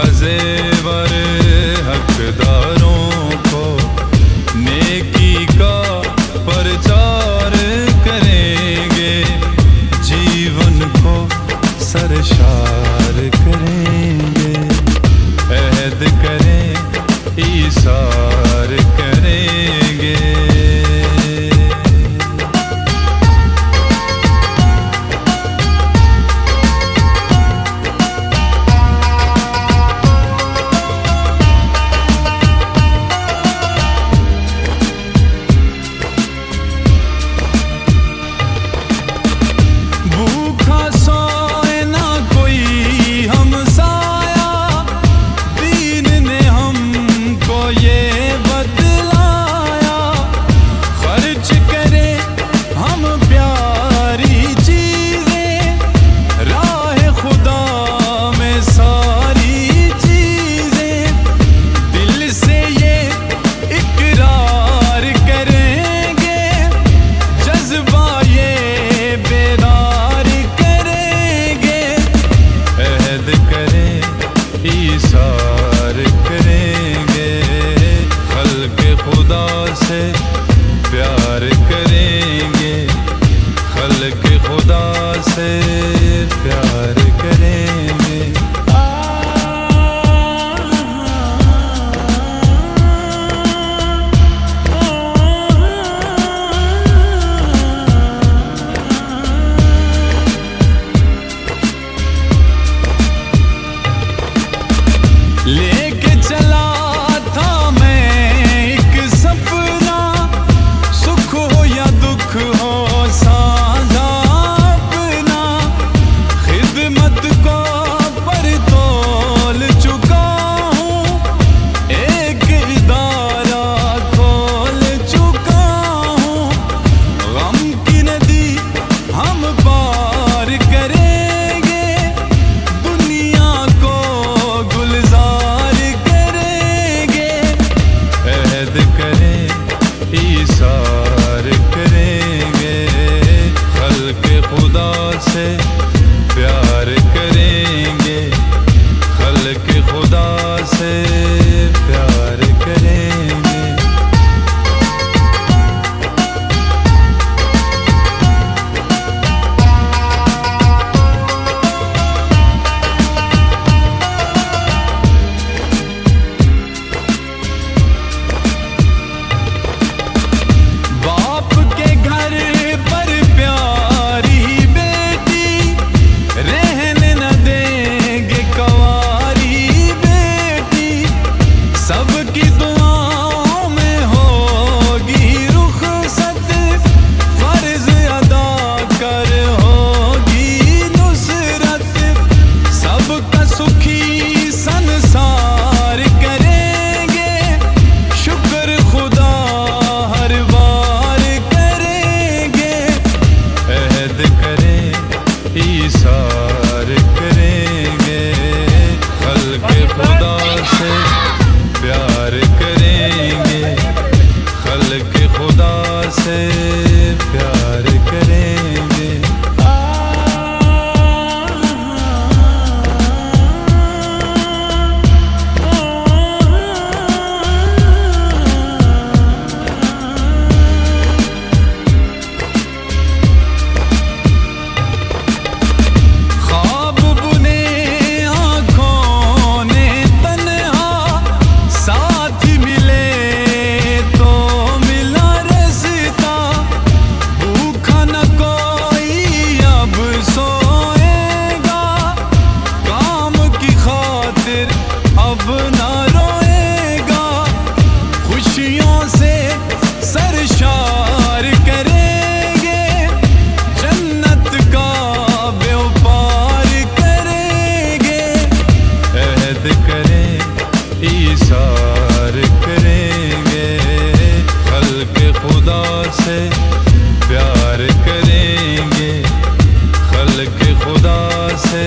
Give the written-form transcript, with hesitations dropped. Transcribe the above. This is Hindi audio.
का ज़ेवर हकदारों को नेकी का प्रचार करेंगे, जीवन को सरशार करेंगे, अहद करें ईसार करेंगे। ईसार करेंगे, खल्क़ खुदा से प्यार करेंगे, खल्क़ खुदा से प्यार करेंगे। लेके चला था मैं एक सपना, सुख हो या दुख हो साझा अपना, खिदमत को पर तोल चुका हूँ, एक इदारा खोल चुका हूँ, गम की नदी हम पार करेंगे, दुनिया को ईसार करेंगे, खल्क़ खुदा से प्यार करेंगे, खल्क़ खुदा से प्यार करेंगे। ईसार करेंगे, खल्क़ खुदा से प्यार करेंगे, खल्क़ खुदा से प्यार करेंगे। सरशार करेंगे, जन्नत का व्यापार करेंगे, अहद करें ईसार करेंगे, खल्क़ खुदा से प्यार करेंगे, खल्क़ खुदा से